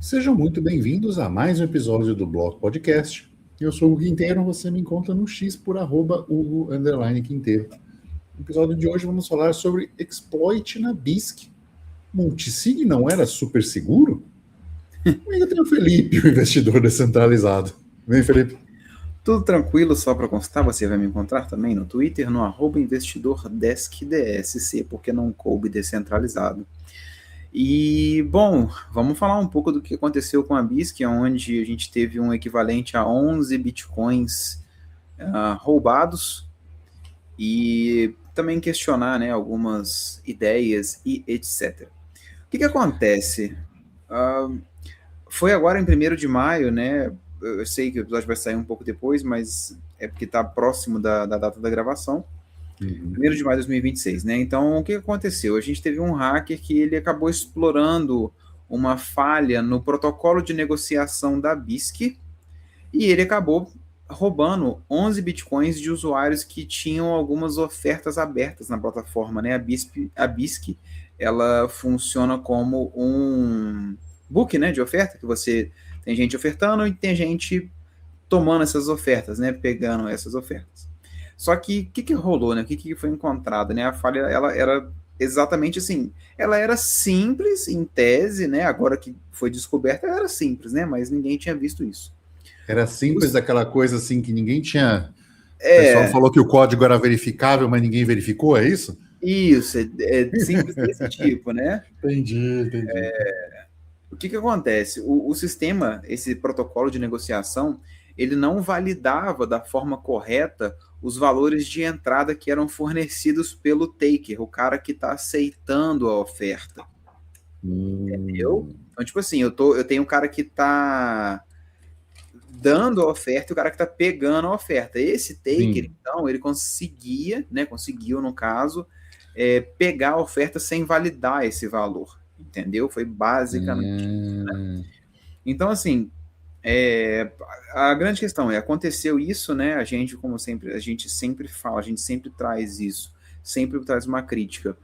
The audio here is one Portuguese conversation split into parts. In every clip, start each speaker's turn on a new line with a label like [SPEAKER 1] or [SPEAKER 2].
[SPEAKER 1] Sejam muito bem-vindos a mais um episódio do Bloco Podcast. Eu sou o Hugo Quinteiro, você me encontra no X por @Hugo_Quinteiro. No episódio de hoje vamos falar sobre exploit na BISC. Multisig não era super seguro? Ainda tem o Felipe, o investidor descentralizado. Vem, Felipe.
[SPEAKER 2] Tudo tranquilo, só para constar, você vai me encontrar também no Twitter, no @investidordeskDSC, porque não coube descentralizado. E, bom, vamos falar um pouco do que aconteceu com a BISC, onde a gente teve um equivalente a 11 bitcoins roubados, e também questionar, né, algumas ideias e etc. O que acontece? Foi agora em 1º de maio, né? Eu sei que o episódio vai sair um pouco depois, mas é porque está próximo da data da gravação. 1º de maio de 2026, né? Então, o que aconteceu? A gente teve um hacker que ele acabou explorando uma falha no protocolo de negociação da BISC e ele acabou roubando 11 bitcoins de usuários que tinham algumas ofertas abertas na plataforma, né? A BISC, ela funciona como um book, né, de oferta, que você tem gente ofertando e tem gente tomando essas ofertas, né, pegando essas ofertas. Só que o que rolou, né? O que foi encontrado, né? A falha, ela era exatamente assim, ela era simples em tese, né? Agora que foi descoberta, ela era simples, né? Mas ninguém tinha visto isso.
[SPEAKER 1] Era simples aquela coisa assim que ninguém tinha... O pessoal falou que o código era verificável, mas ninguém verificou, é isso?
[SPEAKER 2] Isso, é simples desse tipo, né?
[SPEAKER 1] Entendi.
[SPEAKER 2] O que acontece? O sistema, esse protocolo de negociação, ele não validava da forma correta os valores de entrada que eram fornecidos pelo taker, o cara que está aceitando a oferta. Entendeu? Então, tipo assim, eu tenho um cara que está dando a oferta e o cara que está pegando a oferta. Esse taker, então, ele conseguiu, no caso, pegar a oferta sem validar esse valor. Entendeu? Foi basicamente isso, né? Então, assim, a grande questão aconteceu isso, né? A gente, como sempre, a gente sempre fala, a gente sempre traz isso, sempre traz uma crítica.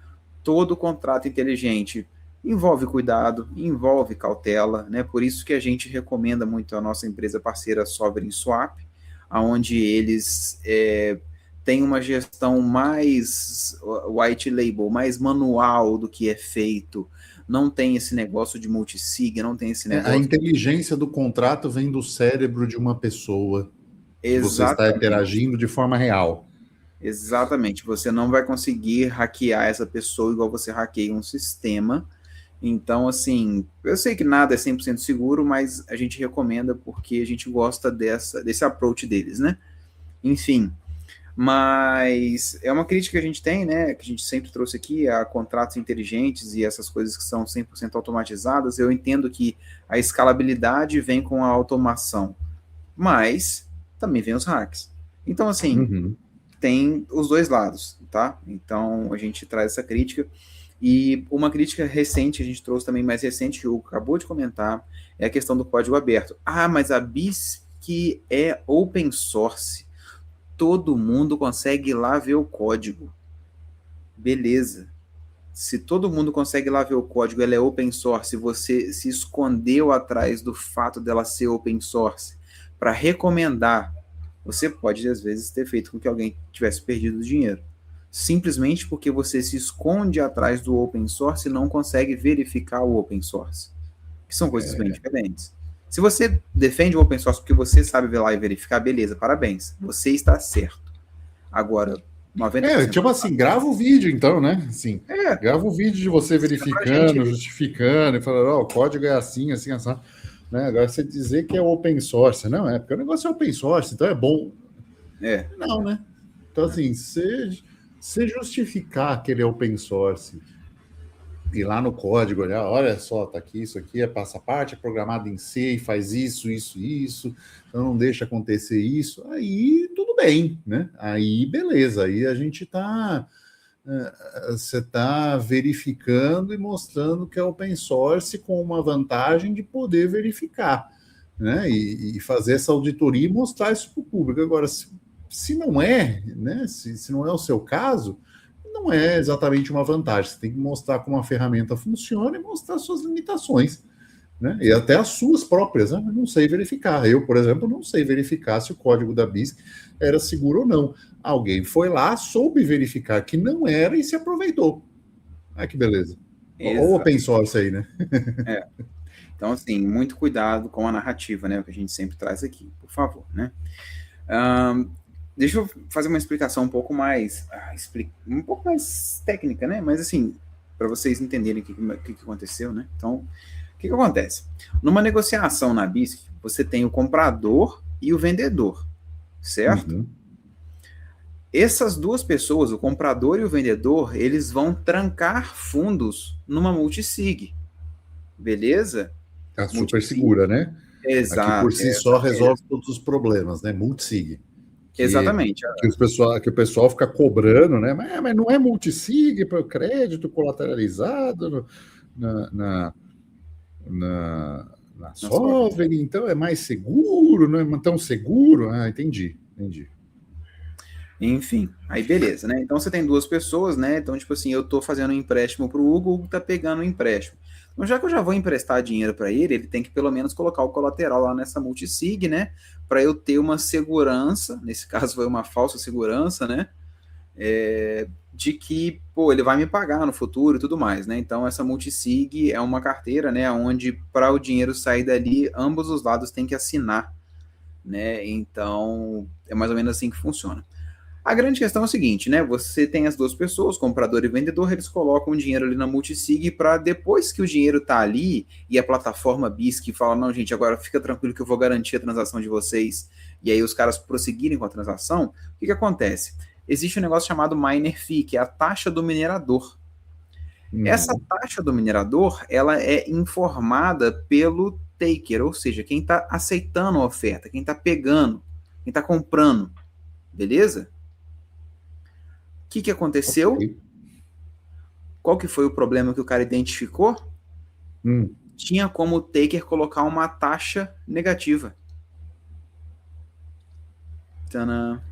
[SPEAKER 2] Todo contrato inteligente envolve cuidado, envolve cautela, né? Por isso que a gente recomenda muito a nossa empresa parceira Sovereign Swap, onde eles têm uma gestão mais white label, mais manual do que é feito. Não tem esse negócio de multisig, não tem esse negócio...
[SPEAKER 1] A inteligência do contrato vem do cérebro de uma pessoa. Que você está
[SPEAKER 2] Exatamente.
[SPEAKER 1] interagindo de forma real.
[SPEAKER 2] Exatamente. Você não vai conseguir hackear essa pessoa igual você hackeia um sistema. Então, assim, eu sei que nada é 100% seguro, mas a gente recomenda porque a gente gosta desse approach deles, né? Enfim, mas é uma crítica que a gente tem, né, que a gente sempre trouxe aqui, a contratos inteligentes e essas coisas que são 100% automatizadas. Eu entendo que a escalabilidade vem com a automação, mas também vem os hacks. Então, assim, tem os dois lados, tá? Então, a gente traz essa crítica. E uma crítica recente, a gente trouxe também mais recente, que o Hugo acabou de comentar, é a questão do código aberto. Ah, mas a BISC é open source. Todo mundo consegue ir lá ver o código. Beleza. Se todo mundo consegue ir lá ver o código, ela é open source, você se escondeu atrás do fato dela ser open source para recomendar, você pode, às vezes, ter feito com que alguém tivesse perdido dinheiro. Simplesmente porque você se esconde atrás do open source e não consegue verificar o open source. Que são coisas bem diferentes. Se você defende o open source porque você sabe ver lá e verificar, beleza, parabéns. Você está certo. Agora, 90%...
[SPEAKER 1] tipo assim, grava o vídeo então, né? Assim, grava o vídeo de você verificando, justificando, e falando, o código é assim, assim, assim. Né? Agora, você dizer que é open source, não, porque o negócio é open source, então é bom. Não, né? Então, assim, se justificar que ele é open source, ir lá no código, olha só, tá aqui, isso aqui essa parte é programada em C e faz isso, então não deixa acontecer isso, aí tudo bem, né? Aí beleza, aí a gente você está verificando e mostrando que é open source com uma vantagem de poder verificar, né? E fazer essa auditoria e mostrar isso para o público. Agora, se não é, né? Se não é o seu caso, não é exatamente uma vantagem. Você tem que mostrar como a ferramenta funciona e mostrar suas limitações. né? E até as suas próprias, né? Eu não sei verificar. Eu, por exemplo, não sei verificar se o código da BISC era seguro ou não. Alguém foi lá, soube verificar que não era e se aproveitou. Ah, que beleza. Olha o open source aí, né?
[SPEAKER 2] É. Então, assim, muito cuidado com a narrativa, né? O que a gente sempre traz aqui, por favor, né? Deixa eu fazer uma explicação um pouco mais técnica, né? Mas, assim, para vocês entenderem o que aconteceu, né? Então, o que acontece? Numa negociação na BISC, você tem o comprador e o vendedor, certo?
[SPEAKER 1] Uhum.
[SPEAKER 2] Essas duas pessoas, o comprador e o vendedor, eles vão trancar fundos numa multisig, beleza?
[SPEAKER 1] Tá super segura, né?
[SPEAKER 2] Exato.
[SPEAKER 1] Aqui por si só resolve todos os problemas, né? Multisig.
[SPEAKER 2] Exatamente.
[SPEAKER 1] Que o pessoal fica cobrando, né? Mas não é multisig para o crédito colateralizado na Sovereign, então é mais seguro, não é tão seguro? Ah, entendi.
[SPEAKER 2] Enfim, aí beleza, né? Então você tem duas pessoas, né? Então, tipo assim, eu tô fazendo um empréstimo pro Hugo, o Hugo tá pegando um empréstimo. Então, já que eu já vou emprestar dinheiro para ele tem que pelo menos colocar o colateral lá nessa multisig, né? Para eu ter uma segurança, nesse caso foi uma falsa segurança, né? De que, pô, ele vai me pagar no futuro e tudo mais, né? Então, essa multisig é uma carteira, né? Onde para o dinheiro sair dali, ambos os lados têm que assinar, né? Então, é mais ou menos assim que funciona. A grande questão é o seguinte, né? Você tem as duas pessoas, comprador e vendedor, eles colocam o dinheiro ali na multisig para depois que o dinheiro tá ali e a plataforma BISC fala, não, gente, agora fica tranquilo que eu vou garantir a transação de vocês, e aí os caras prosseguirem com a transação, o que acontece? Existe um negócio chamado miner fee, que é a taxa do minerador. Essa taxa do minerador, ela é informada pelo taker, ou seja, quem está aceitando a oferta, quem está pegando, quem está comprando, beleza? O que aconteceu? Okay. Qual que foi o problema que o cara identificou? Tinha como o taker colocar uma taxa negativa. Tadã.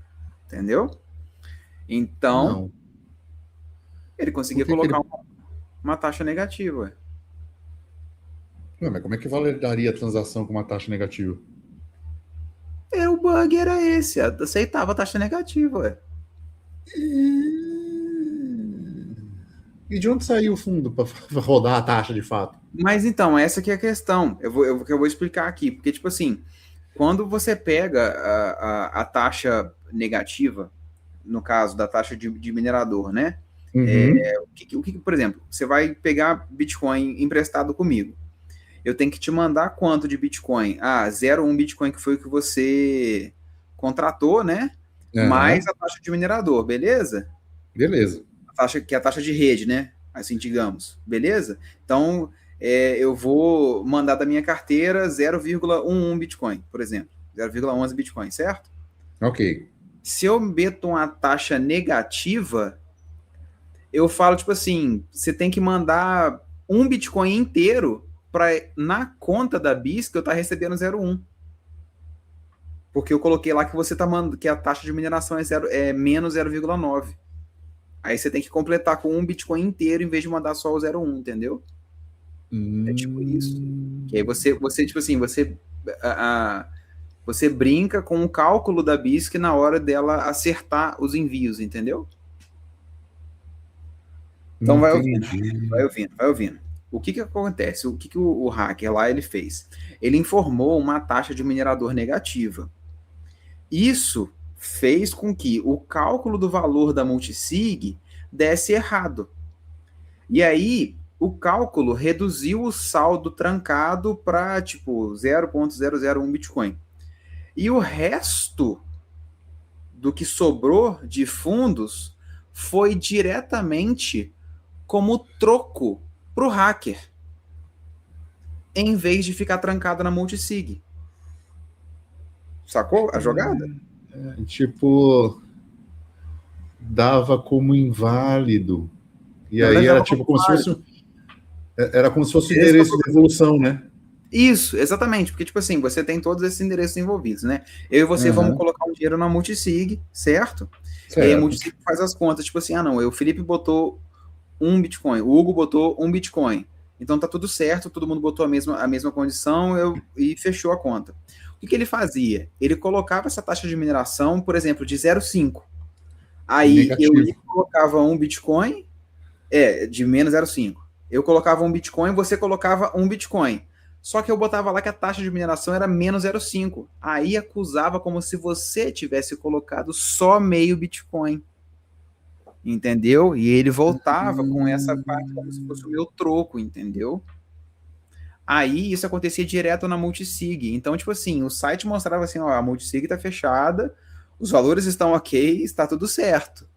[SPEAKER 2] Entendeu? Então, ele conseguia colocar uma taxa negativa.
[SPEAKER 1] Não, mas como é que validaria a transação com uma taxa negativa?
[SPEAKER 2] O bug era esse, aceitava a taxa negativa, ué.
[SPEAKER 1] E de onde saiu o fundo para rodar a taxa de fato?
[SPEAKER 2] Mas então, essa que é a questão. Eu vou explicar aqui. Porque, tipo assim, quando você pega a taxa negativa, no caso da taxa de minerador, né? Por exemplo, você vai pegar Bitcoin emprestado comigo. Eu tenho que te mandar quanto de Bitcoin? 0,1 Bitcoin, que foi o que você contratou, né? Mais a taxa de minerador, beleza?
[SPEAKER 1] Beleza.
[SPEAKER 2] Que é a taxa de rede, né? Assim, digamos. Beleza? Então, eu vou mandar da minha carteira 0,11 Bitcoin, por exemplo. 0,11 Bitcoin, certo?
[SPEAKER 1] Ok.
[SPEAKER 2] Se eu meto uma taxa negativa, eu falo, tipo assim, você tem que mandar um Bitcoin inteiro na conta da BISC eu tá recebendo 0,1. Porque eu coloquei lá que você tá mandando, que a taxa de mineração é menos 0,9. Aí você tem que completar com um Bitcoin inteiro em vez de mandar só o 0,1, entendeu? É tipo isso. Que aí você tipo assim, você brinca com o cálculo da BISC na hora dela acertar os envios, entendeu? Então vai ouvindo. O que acontece? O que o hacker lá ele fez? Ele informou uma taxa de minerador negativa. Isso fez com que o cálculo do valor da multisig desse errado. E aí, o cálculo reduziu o saldo trancado para, tipo, 0,001 Bitcoin. E o resto do que sobrou de fundos foi diretamente como troco para o hacker, em vez de ficar trancado na multisig. Sacou a jogada?
[SPEAKER 1] Tipo, dava como inválido. E aí era tipo como se fosse. Era como se fosse o endereço de devolução, né?
[SPEAKER 2] Isso, exatamente. Porque, tipo assim, você tem todos esses endereços envolvidos, né? Eu e você vamos colocar o dinheiro na multisig, certo? E aí a multisig faz as contas, tipo assim, não, o Felipe botou 1 Bitcoin, o Hugo botou 1 Bitcoin. então tá tudo certo, todo mundo botou a mesma condição e fechou a conta. O que ele fazia? Ele colocava essa taxa de mineração, por exemplo, de 0,5. Aí eu colocava um Bitcoin, de menos 0,5. Eu colocava um Bitcoin, você colocava um Bitcoin. Só que eu botava lá que a taxa de mineração era menos 0,5. Aí acusava como se você tivesse colocado só meio Bitcoin. Entendeu? E ele voltava com essa parte como se fosse o meu troco, entendeu? Aí isso acontecia direto na multisig. Então, tipo assim, o site mostrava assim, ó, a multisig tá fechada, os valores estão ok, está tudo certo.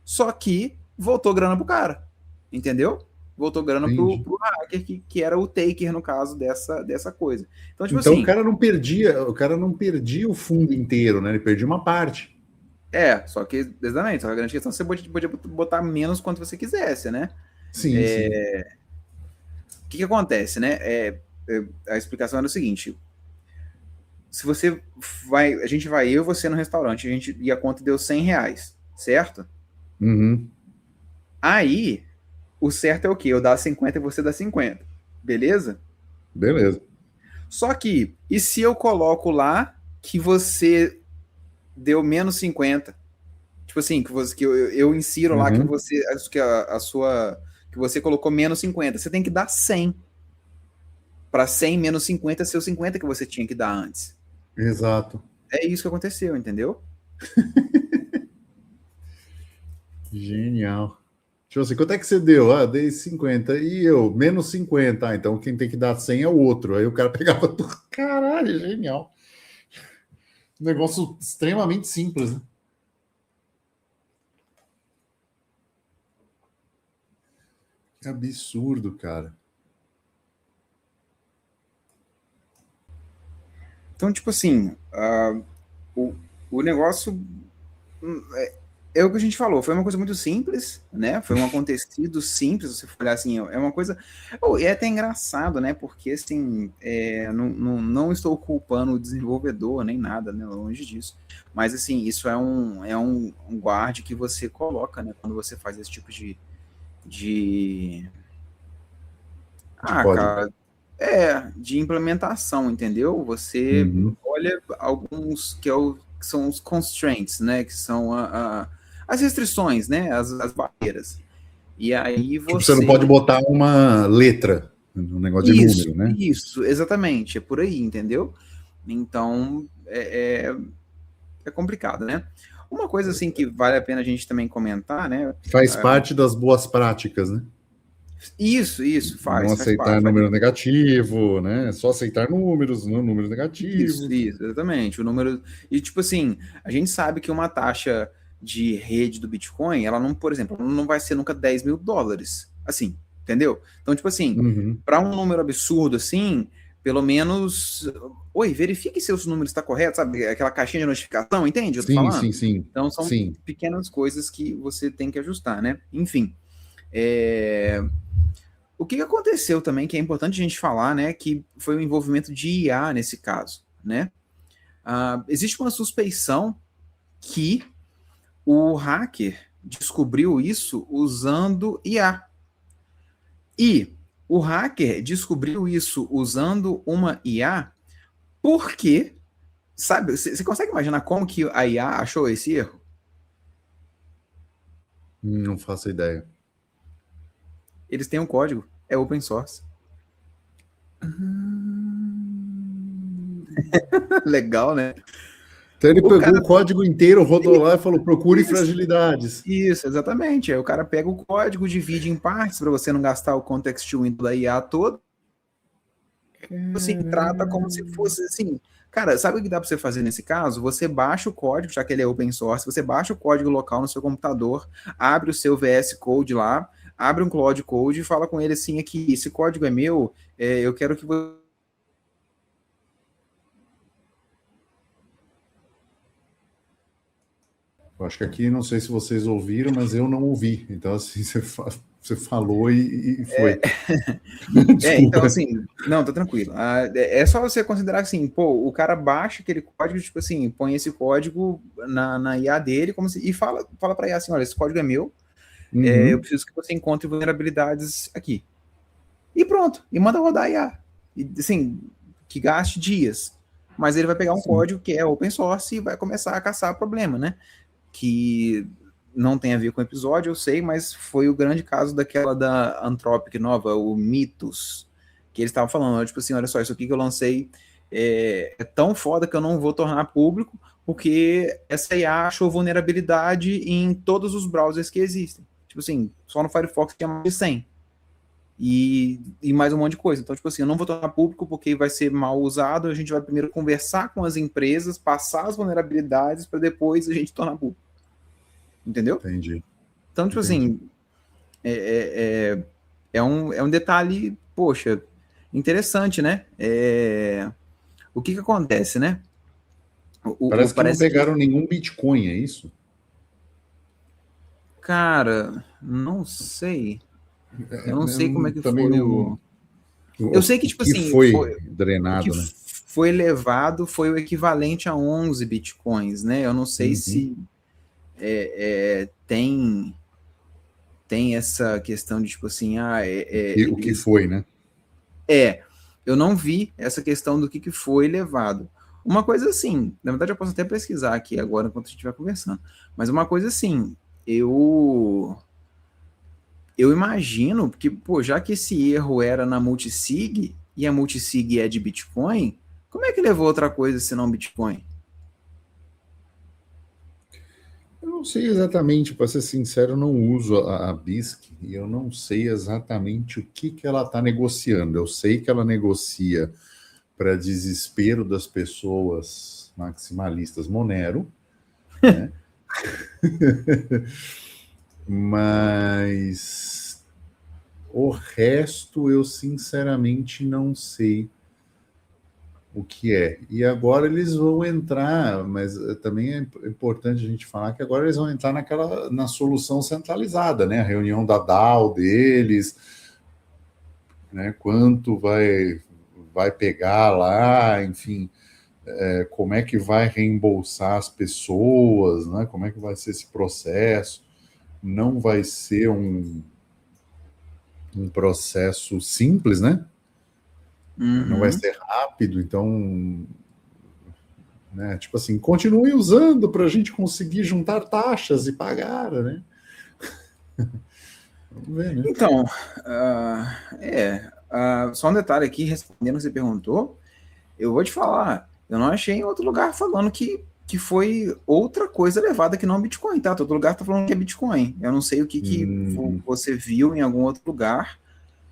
[SPEAKER 2] Só que voltou grana pro cara, entendeu? Voltou grana pro hacker, que era o taker, no caso, dessa coisa. Então, tipo
[SPEAKER 1] então
[SPEAKER 2] assim,
[SPEAKER 1] o cara não perdia o fundo inteiro, né? Ele perdia uma parte.
[SPEAKER 2] Só que, exatamente, só que a grande questão é que você podia botar menos quanto você quisesse, né?
[SPEAKER 1] Sim, sim.
[SPEAKER 2] O que acontece, né? A explicação era o seguinte: se você vai, a gente vai, eu e você no restaurante, e a conta deu R$100, certo?
[SPEAKER 1] Uhum.
[SPEAKER 2] Aí, o certo é o quê? Eu dar 50 e você dar 50. Beleza?
[SPEAKER 1] Beleza.
[SPEAKER 2] Só que, e se eu coloco lá que você deu menos 50? Tipo assim, que eu insiro lá que você que você colocou menos 50. Você tem que dar 100. Para 100 menos 50 ser o 50 que você tinha que dar antes.
[SPEAKER 1] Exato.
[SPEAKER 2] É isso que aconteceu, entendeu?
[SPEAKER 1] Genial. Tipo assim, quanto é que você deu? Ah, dei 50. E eu? Menos 50. Ah, então quem tem que dar 100 é o outro. Aí o cara pegava tudo. Caralho, genial. Um negócio extremamente simples, né? Que absurdo, cara.
[SPEAKER 2] Então, tipo assim, o negócio é o que a gente falou, foi uma coisa muito simples, né? Foi um acontecido simples, você olhar assim, é uma coisa. Oh, e é até engraçado, né? Porque assim, não estou culpando o desenvolvedor nem nada, né? Longe disso. Mas assim, isso é um guarde que você coloca, né? Quando você faz esse tipo de...
[SPEAKER 1] De código.
[SPEAKER 2] cara, de implementação, entendeu? Você olha alguns que são os constraints, né? Que são as restrições, né? As barreiras. E aí
[SPEAKER 1] Tipo, você não pode
[SPEAKER 2] você.
[SPEAKER 1] botar uma letra no negócio de número, né?
[SPEAKER 2] Isso, exatamente. É por aí, entendeu? Então, é complicado, né? Uma coisa assim que vale a pena a gente também comentar, né?
[SPEAKER 1] Faz parte das boas práticas, né?
[SPEAKER 2] Isso,
[SPEAKER 1] Não
[SPEAKER 2] faz
[SPEAKER 1] aceitar
[SPEAKER 2] parte.
[SPEAKER 1] número negativo, né? Só aceitar números, não números negativos.
[SPEAKER 2] Isso, exatamente. O número. E, tipo assim, a gente sabe que uma taxa de rede do Bitcoin, ela não, por exemplo, não vai ser nunca $10.000. Assim, entendeu? Então, tipo assim, para um número absurdo assim, pelo menos. Oi, verifique se os números estão corretos, sabe? Aquela caixinha de notificação, entende o que eu tô
[SPEAKER 1] Sim,
[SPEAKER 2] falando?
[SPEAKER 1] sim, sim.
[SPEAKER 2] Então, são
[SPEAKER 1] Sim.
[SPEAKER 2] pequenas coisas que você tem que ajustar, né? Enfim. O que aconteceu também, que é importante a gente falar, né, que foi o envolvimento de IA nesse caso, né? Existe uma suspeição que o hacker descobriu isso usando IA. E o hacker descobriu isso usando uma IA porque, sabe, você consegue imaginar como que a IA achou esse erro?
[SPEAKER 1] Não faço ideia.
[SPEAKER 2] Eles têm um código, é open source. Legal, né?
[SPEAKER 1] Então ele
[SPEAKER 2] O
[SPEAKER 1] pegou
[SPEAKER 2] cara
[SPEAKER 1] o código inteiro, rodou lá e falou: procure fragilidades.
[SPEAKER 2] Isso, exatamente. Aí o cara pega o código, divide em partes para você não gastar o context window da IA todo. Assim, trata como se fosse assim. Cara, sabe o que dá para você fazer nesse caso? Você baixa o código, já que ele é open source, você baixa o código local no seu computador, abre o seu VS Code lá, abre um Cloud Code e fala com ele assim: aqui, esse código é meu, eu quero que você.
[SPEAKER 1] Eu acho que aqui, não sei se vocês ouviram, mas eu não ouvi. Então, assim, você falou e foi.
[SPEAKER 2] Então
[SPEAKER 1] Desculpa.
[SPEAKER 2] assim, não, tá tranquilo. É só você considerar assim, pô, o cara baixa aquele código, tipo assim, põe esse código na IA dele como se, e fala pra IA assim: olha, esse código é meu, eu preciso que você encontre vulnerabilidades aqui. e pronto, e manda rodar a IA. E, assim, que gaste dias. Mas ele vai pegar um código que é open source e vai começar a caçar problema, né? Que não tem a ver com o episódio, eu sei, mas foi o grande caso daquela da Anthropic nova, o Mythos, que eles estavam falando, tipo assim, olha só, isso aqui que eu lancei é tão foda que eu não vou tornar público, porque essa IA achou vulnerabilidade em todos os browsers que existem. Tipo assim, só no Firefox tinha mais de 100. E mais um monte de coisa. Então, tipo assim, eu não vou tornar público porque vai ser mal usado, a gente vai primeiro conversar com as empresas, passar as vulnerabilidades para depois a gente tornar público. Entendeu?
[SPEAKER 1] Entendi.
[SPEAKER 2] Então, tipo assim, é um detalhe, poxa, interessante, né? O que acontece, né?
[SPEAKER 1] Parece que não
[SPEAKER 2] parece
[SPEAKER 1] pegaram nenhum Bitcoin, é isso?
[SPEAKER 2] Cara, não sei. Eu não sei como é que
[SPEAKER 1] Também
[SPEAKER 2] foi
[SPEAKER 1] não.
[SPEAKER 2] o... Eu sei que,
[SPEAKER 1] O
[SPEAKER 2] tipo
[SPEAKER 1] que
[SPEAKER 2] assim,
[SPEAKER 1] foi
[SPEAKER 2] o que
[SPEAKER 1] drenado, né?
[SPEAKER 2] foi levado foi o equivalente a 11 bitcoins, né? Eu não sei se tem essa questão de, tipo assim,
[SPEAKER 1] O que foi, né?
[SPEAKER 2] Eu não vi essa questão do que foi levado. Uma coisa assim, na verdade eu posso até pesquisar aqui agora enquanto a gente estiver conversando, mas uma coisa assim, eu imagino que, pô, já que esse erro era na multisig, e a multisig é de Bitcoin, como é que levou outra coisa senão Bitcoin?
[SPEAKER 1] Eu não sei exatamente, para ser sincero, eu não uso a BISC e eu não sei exatamente o que ela está negociando. Eu sei que ela negocia para desespero das pessoas maximalistas Monero, né? Mas o resto eu sinceramente não sei o que é. E agora eles vão entrar, mas também é importante a gente falar que agora eles vão entrar na solução centralizada, né? A reunião da DAO deles, né? Quanto vai pegar lá, enfim, como é que vai reembolsar as pessoas, né? Como é que vai ser esse processo? Não vai ser um processo simples, né? Não vai ser rápido, então, né? Tipo assim, continue usando para a gente conseguir juntar taxas e pagar, né? Vamos ver, né?
[SPEAKER 2] Então, só um detalhe aqui, respondendo o que você perguntou, eu vou te falar, eu não achei em outro lugar falando que foi outra coisa levada que não Bitcoin, tá? Todo lugar tá falando que é Bitcoin. Eu não sei o que você viu em algum outro lugar.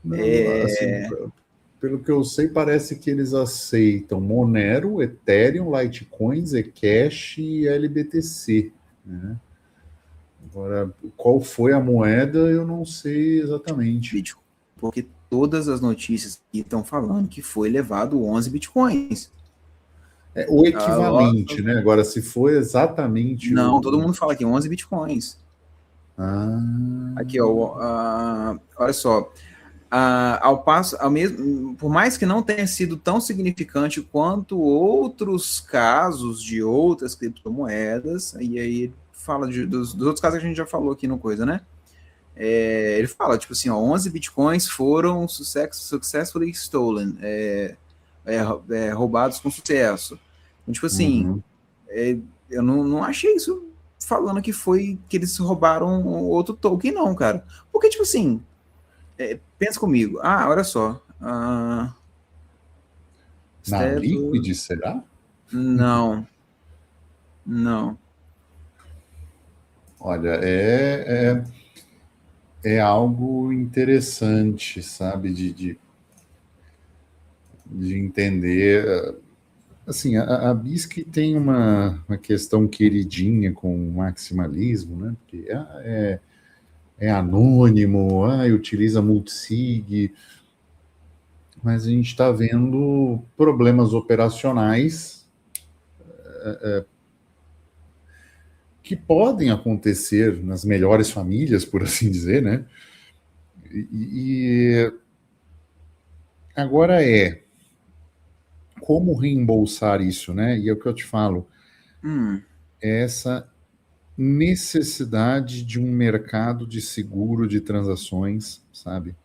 [SPEAKER 1] Não, assim, pelo que eu sei, parece que eles aceitam Monero, Ethereum, Litecoin, Zcash e LBTC, né? Agora, qual foi a moeda, eu não sei exatamente.
[SPEAKER 2] Bitcoin, porque todas as notícias que estão falando que foi levado 11 Bitcoins.
[SPEAKER 1] É o equivalente, né? Agora, se for exatamente
[SPEAKER 2] Não, todo mundo fala que 11 Bitcoins.
[SPEAKER 1] Ah.
[SPEAKER 2] Aqui, ó, olha só. Ao passo, por mais que não tenha sido tão significante quanto outros casos de outras criptomoedas, e aí fala dos outros casos que a gente já falou aqui no coisa, né? Ele fala, tipo assim, ó, 11 bitcoins foram successfully stolen, roubados com sucesso. Então, tipo assim, eu não achei isso falando que foi que eles roubaram outro token, não, cara. Porque, tipo assim, pensa comigo. Olha só.
[SPEAKER 1] Na Liquid, será?
[SPEAKER 2] Não. Não.
[SPEAKER 1] Olha, é algo interessante, sabe, de entender. Assim, a BISC tem uma questão queridinha com o maximalismo, né? Porque é anônimo, utiliza multisig, mas a gente está vendo problemas operacionais que podem acontecer nas melhores famílias, por assim dizer, né? E agora como reembolsar isso, né? E é o que eu te falo, é essa necessidade de um mercado de seguro de transações, sabe?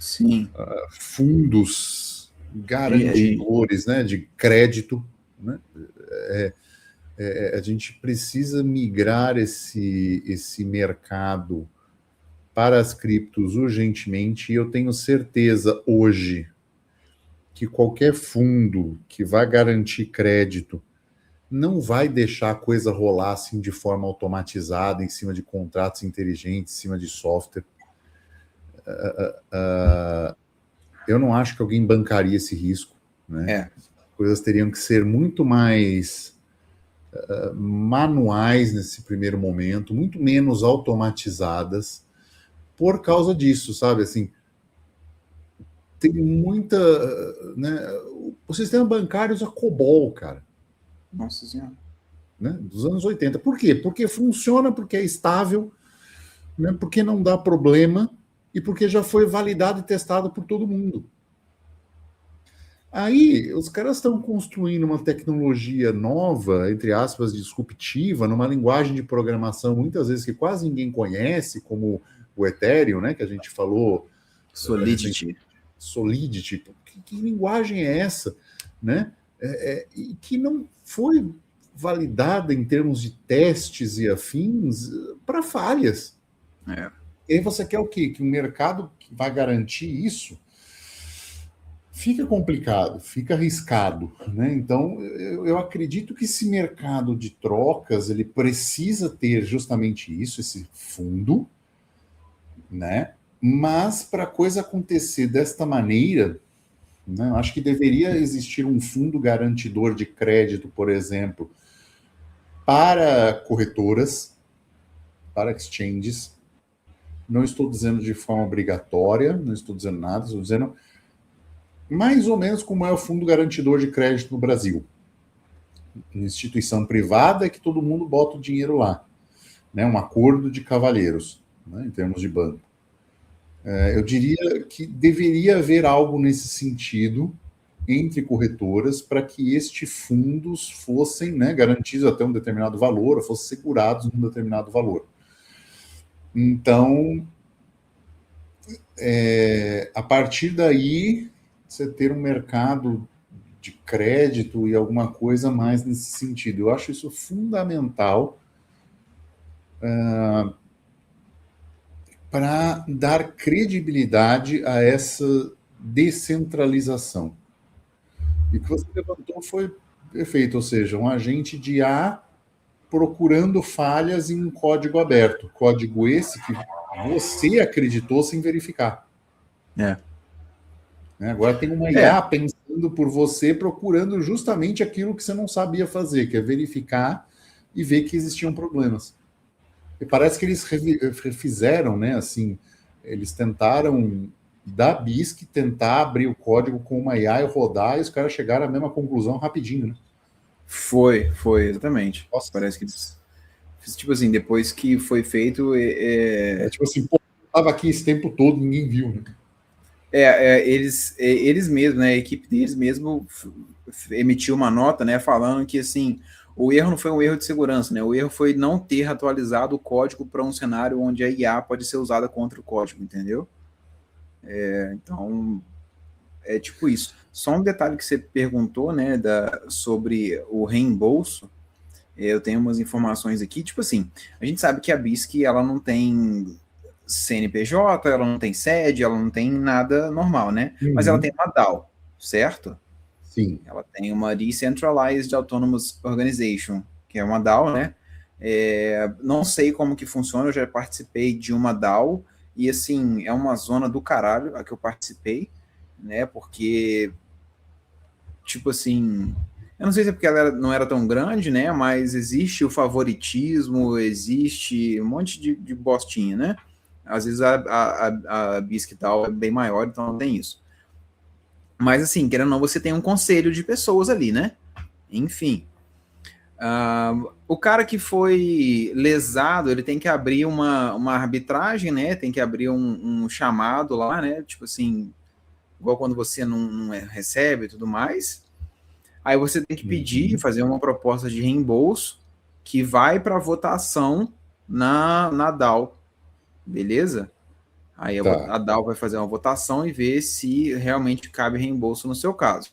[SPEAKER 2] Sim.
[SPEAKER 1] fundos garantidores, né, de crédito, né? A gente precisa migrar esse mercado para as criptos urgentemente, e eu tenho certeza hoje que qualquer fundo que vai garantir crédito não vai deixar a coisa rolar assim de forma automatizada, em cima de contratos inteligentes, em cima de software. Eu não acho que alguém bancaria esse risco, né? Coisas teriam que ser muito mais manuais nesse primeiro momento, muito menos automatizadas, por causa disso, sabe? Assim, tem muita, né? O sistema bancário usa COBOL, cara.
[SPEAKER 2] Nossa Senhora.
[SPEAKER 1] Né? Dos anos 80. Por quê? Porque funciona, porque é estável, né? Porque não dá problema e porque já foi validado e testado por todo mundo. Aí, os caras estão construindo uma tecnologia nova, entre aspas, disruptiva, numa linguagem de programação, muitas vezes que quase ninguém conhece, como o Ethereum, né, que a gente falou.
[SPEAKER 2] Solidity.
[SPEAKER 1] Solidity. Que linguagem é essa? Né? E que não foi validada em termos de testes e afins para falhas. E aí você quer o quê? Que o mercado vai garantir isso? Fica complicado, fica arriscado, né? Então, eu acredito que esse mercado de trocas, ele precisa ter justamente isso, esse fundo, né? Mas para a coisa acontecer desta maneira, né, eu acho que deveria existir um fundo garantidor de crédito, por exemplo, para corretoras, para exchanges. Não estou dizendo de forma obrigatória, não estou dizendo nada, estou dizendo mais ou menos como é o Fundo Garantidor de Crédito no Brasil. Uma instituição privada é que todo mundo bota o dinheiro lá. Né? Um acordo de cavalheiros, né, em termos de banco. Eu diria que deveria haver algo nesse sentido entre corretoras para que estes fundos fossem, né, garantidos até um determinado valor, ou fossem segurados num determinado valor. Então, a partir daí, você ter um mercado de crédito e alguma coisa mais nesse sentido. Eu acho isso fundamental para dar credibilidade a essa descentralização. E o que você levantou foi perfeito, ou seja, um agente de I A procurando falhas em um código aberto. Código esse que você acreditou sem verificar. Agora tem uma IA pensando por você, procurando justamente aquilo que você não sabia fazer, que é verificar e ver que existiam problemas. E parece que eles refizeram, né? Assim, eles tentaram da BISC tentar abrir o código com uma IA e rodar, e os caras chegaram à mesma conclusão rapidinho, né?
[SPEAKER 2] Foi, exatamente. Nossa. Parece que eles, tipo assim, depois que foi feito...
[SPEAKER 1] tipo assim, pô, eu tava aqui esse tempo todo, ninguém viu, né?
[SPEAKER 2] Eles mesmos, né, a equipe deles mesmo emitiu uma nota, né, falando que, assim, o erro não foi um erro de segurança, né, o erro foi não ter atualizado o código para um cenário onde a IA pode ser usada contra o código, entendeu? Então, é tipo isso. Só um detalhe que você perguntou, né, sobre o reembolso, eu tenho umas informações aqui, tipo assim, a gente sabe que a BISC, ela não tem CNPJ, ela não tem sede, ela não tem nada normal, né? Uhum. Mas ela tem uma DAO, certo?
[SPEAKER 1] Sim.
[SPEAKER 2] Ela tem uma Decentralized Autonomous Organization, que é uma DAO, né? Não sei como que funciona, eu já participei de uma DAO, e assim, é uma zona do caralho a que eu participei, né? Porque, tipo assim, eu não sei se é porque ela não era tão grande, né? Mas existe o favoritismo, existe um monte de bostinha, né? Às vezes a BISC tal é bem maior, então não tem isso. Mas assim, querendo ou não, você tem um conselho de pessoas ali, né? Enfim. O cara que foi lesado, ele tem que abrir uma arbitragem, né? Tem que abrir um chamado lá, né? Tipo assim, igual quando você não recebe e tudo mais. Aí você tem que pedir, fazer uma proposta de reembolso que vai para votação na DAO. Beleza? Aí
[SPEAKER 1] Tá.
[SPEAKER 2] a DAO vai fazer uma votação e ver se realmente cabe reembolso no seu caso.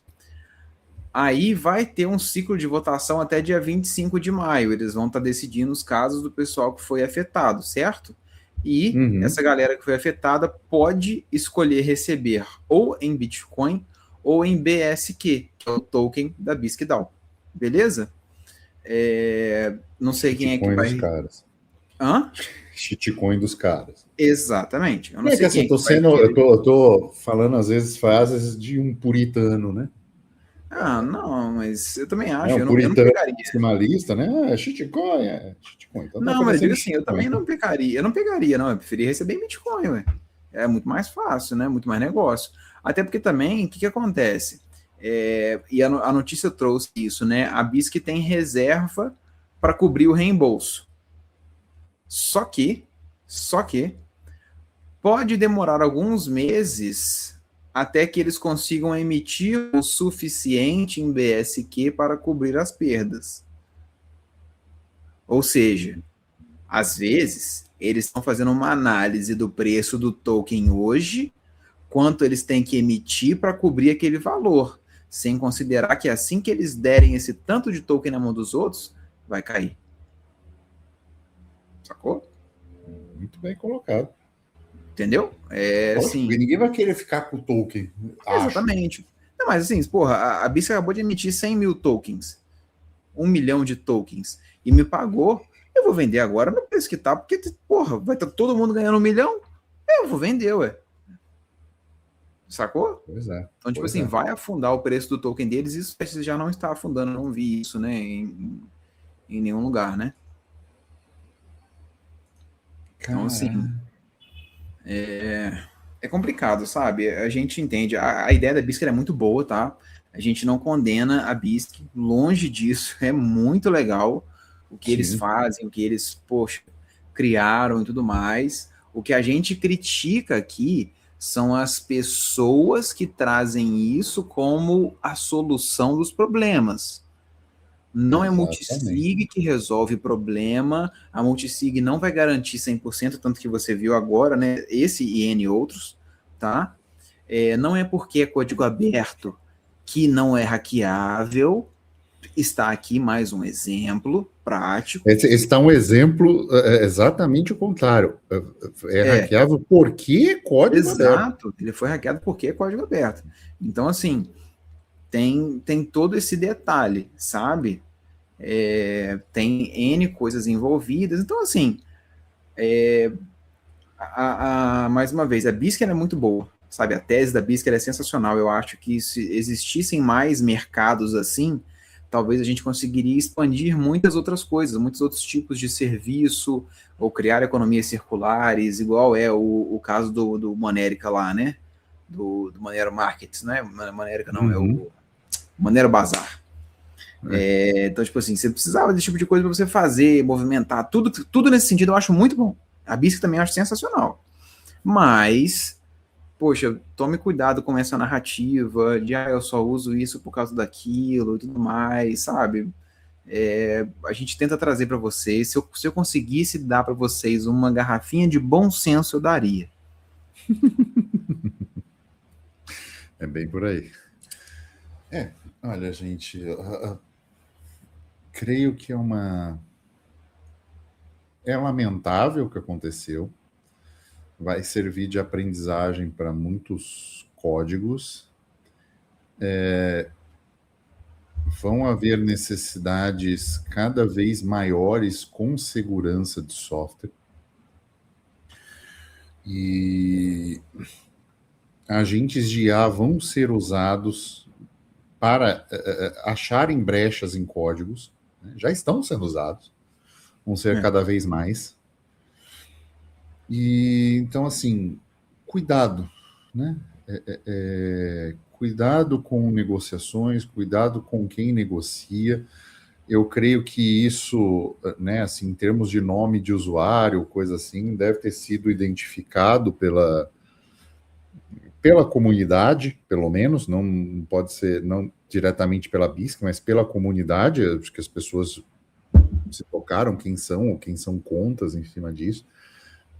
[SPEAKER 2] Aí vai ter um ciclo de votação até dia 25 de maio. Eles vão estar decidindo os casos do pessoal que foi afetado, certo? E
[SPEAKER 1] Uhum.
[SPEAKER 2] essa galera que foi afetada pode escolher receber ou em Bitcoin ou em BSQ, que é o token da BisqueDAO. Beleza? Não sei quem é que
[SPEAKER 1] Shitcoin dos
[SPEAKER 2] vai.
[SPEAKER 1] caras.
[SPEAKER 2] Hã?
[SPEAKER 1] Shitcoin dos caras.
[SPEAKER 2] Exatamente. Eu não
[SPEAKER 1] É que
[SPEAKER 2] sei
[SPEAKER 1] assim,
[SPEAKER 2] quem é que vai
[SPEAKER 1] eu
[SPEAKER 2] querer.
[SPEAKER 1] tô, eu tô falando às vezes frases de um puritano, né?
[SPEAKER 2] Ah, não, mas eu também
[SPEAKER 1] É
[SPEAKER 2] acho.
[SPEAKER 1] um
[SPEAKER 2] Eu não
[SPEAKER 1] puritano
[SPEAKER 2] pegaria.
[SPEAKER 1] maximalista, né? Shitcoin, Shitcoin. Então tá
[SPEAKER 2] Não, mas eu digo
[SPEAKER 1] oferecendo
[SPEAKER 2] assim, eu
[SPEAKER 1] Shitcoin.
[SPEAKER 2] também não pegaria. Eu não pegaria, não. Eu preferia receber em Bitcoin, ué. É muito mais fácil, né? Muito mais negócio. Até porque também, o que acontece? E a notícia trouxe isso, né? A BISC tem reserva para cobrir o reembolso. Só que pode demorar alguns meses até que eles consigam emitir o suficiente em BSQ para cobrir as perdas. Ou seja, às vezes, eles estão fazendo uma análise do preço do token hoje, quanto eles têm que emitir para cobrir aquele valor, sem considerar que assim que eles derem esse tanto de token na mão dos outros, vai cair. Sacou?
[SPEAKER 1] Muito bem colocado.
[SPEAKER 2] Entendeu?
[SPEAKER 1] Lógico, porque
[SPEAKER 2] Assim,
[SPEAKER 1] ninguém vai querer ficar com o token, acho.
[SPEAKER 2] exatamente. Não, mas assim, porra, a BISC acabou de emitir 100 mil tokens, 1 milhão de tokens, e me pagou. Eu vou vender agora no preço que tá, porque, porra, vai estar todo mundo ganhando 1 milhão. Eu vou vender, ué. Sacou?
[SPEAKER 1] Pois é,
[SPEAKER 2] Então, tipo
[SPEAKER 1] pois
[SPEAKER 2] assim,
[SPEAKER 1] é.
[SPEAKER 2] vai afundar o preço do token deles, isso já não está afundando, não vi isso, né, em nenhum lugar, né? Então, assim,
[SPEAKER 1] Caralho.
[SPEAKER 2] é complicado, sabe? A gente entende, a ideia da BISC é muito boa, tá? A gente não condena a BISC, longe disso, é muito legal o que eles
[SPEAKER 1] Sim,
[SPEAKER 2] fazem, o que eles, poxa, criaram e tudo mais. O que a gente critica aqui são as pessoas que trazem isso como a solução dos problemas. Não é
[SPEAKER 1] exatamente.
[SPEAKER 2] multisig que resolve problema, a multisig não vai garantir 100%, tanto que você viu agora, né, esse e N outros, tá? Não é porque é código aberto que não é hackeável, está aqui mais um exemplo prático.
[SPEAKER 1] Esse está um exemplo exatamente o contrário. É
[SPEAKER 2] É,
[SPEAKER 1] hackeável porque é código aberto.
[SPEAKER 2] exato, ele foi hackeado porque é código aberto. Então, assim, tem todo esse detalhe, sabe? Tem N coisas envolvidas. Então, assim, mais uma vez, a BISC é muito boa, sabe? A tese da BISC é sensacional. Eu acho que se existissem mais mercados assim, talvez a gente conseguiria expandir muitas outras coisas, muitos outros tipos de serviço, ou criar economias circulares, igual é o caso do Monérica lá, né? Do Monero Markets, né? Monérica não, é
[SPEAKER 1] Uhum.
[SPEAKER 2] o Monero Bazar.
[SPEAKER 1] É.
[SPEAKER 2] Então, tipo assim, você precisava desse tipo de coisa para você fazer, movimentar, tudo nesse sentido eu acho muito bom. A BISC também eu acho sensacional. Mas, poxa, tome cuidado com essa narrativa de, eu só uso isso por causa daquilo e tudo mais, sabe? A gente tenta trazer para vocês. Se eu conseguisse dar para vocês uma garrafinha de bom senso, eu daria.
[SPEAKER 1] É bem por aí. Olha, gente, creio que é lamentável o que aconteceu. Vai servir de aprendizagem para muitos códigos. Vão haver necessidades cada vez maiores com segurança de software. E agentes de IA vão ser usados para acharem brechas em códigos, né? Já estão sendo usados, vão ser
[SPEAKER 2] É.
[SPEAKER 1] cada vez mais. E então, assim, cuidado, né? Cuidado com negociações, cuidado com quem negocia. Eu creio que isso, né, assim, em termos de nome de usuário, coisa assim, deve ter sido identificado pela comunidade, pelo menos, não pode ser não diretamente pela BISC, mas pela comunidade, acho que as pessoas se tocaram quem são ou quem são contas em cima disso.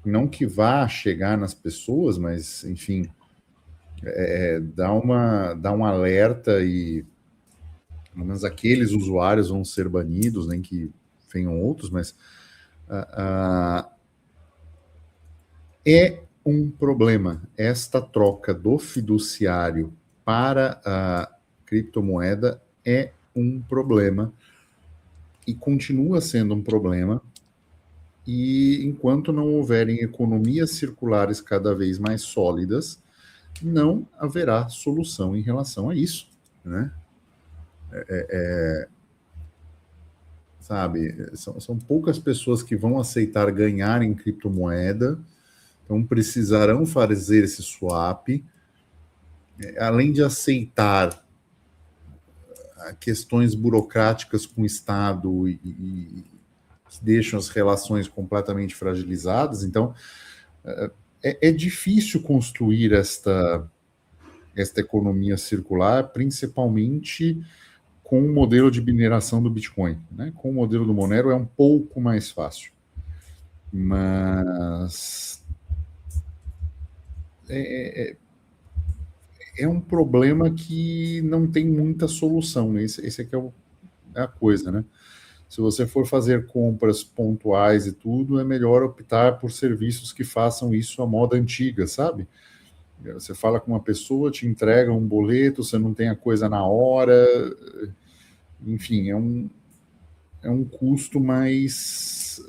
[SPEAKER 1] não que vá chegar nas pessoas, mas, enfim, dá um alerta e pelo menos aqueles usuários vão ser banidos, nem que venham outros, mas é um problema. Esta troca do fiduciário para a criptomoeda é um problema e continua sendo um problema. E enquanto não houverem economias circulares cada vez mais sólidas, não haverá solução em relação a isso, né? Sabe, são poucas pessoas que vão aceitar ganhar em criptomoeda, então precisarão fazer esse swap, além de aceitar questões burocráticas com o Estado e que deixam as relações completamente fragilizadas. Então, é difícil construir esta economia circular, principalmente com o modelo de mineração do Bitcoin, né? Com o modelo do Monero é um pouco mais fácil. Mas é um problema que não tem muita solução. Esse aqui é a coisa, né? Se você for fazer compras pontuais e tudo, é melhor optar por serviços que façam isso à moda antiga, sabe? Você fala com uma pessoa, te entrega um boleto, você não tem a coisa na hora, enfim, é um custo mais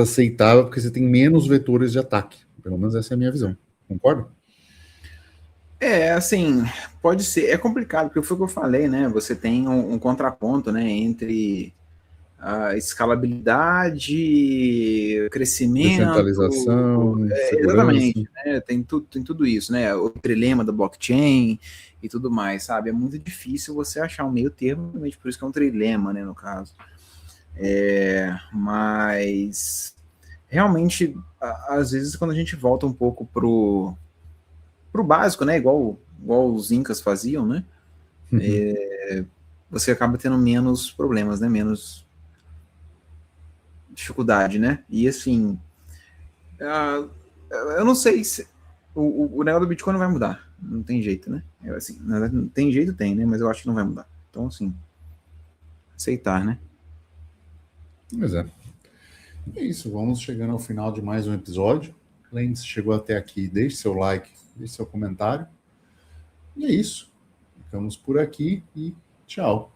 [SPEAKER 1] aceitável, porque você tem menos vetores de ataque. Pelo menos essa é a minha visão. Concorda?
[SPEAKER 2] Assim, pode ser. É complicado, porque foi o que eu falei, né? Você tem um contraponto, né, entre a escalabilidade, crescimento,
[SPEAKER 1] Descentralização, segurança.
[SPEAKER 2] exatamente, né? Tem tudo isso, né? O trilema da blockchain e tudo mais, sabe? É muito difícil você achar um meio termo, realmente por isso que é um trilema, né, no caso. Mas realmente, às vezes, quando a gente volta um pouco pro básico, né? Igual os incas faziam, né? Você acaba tendo menos problemas, né? Menos dificuldade, né? E assim, eu não sei se o negócio do Bitcoin não vai mudar. Não tem jeito, né? Assim, na verdade, não tem jeito, tem, né? Mas eu acho que não vai mudar. Então, assim, aceitar, né?
[SPEAKER 1] Pois é. É isso, vamos chegando ao final de mais um episódio. Além de se chegou até aqui, deixe seu like, deixe seu comentário. E é isso. Ficamos por aqui e tchau.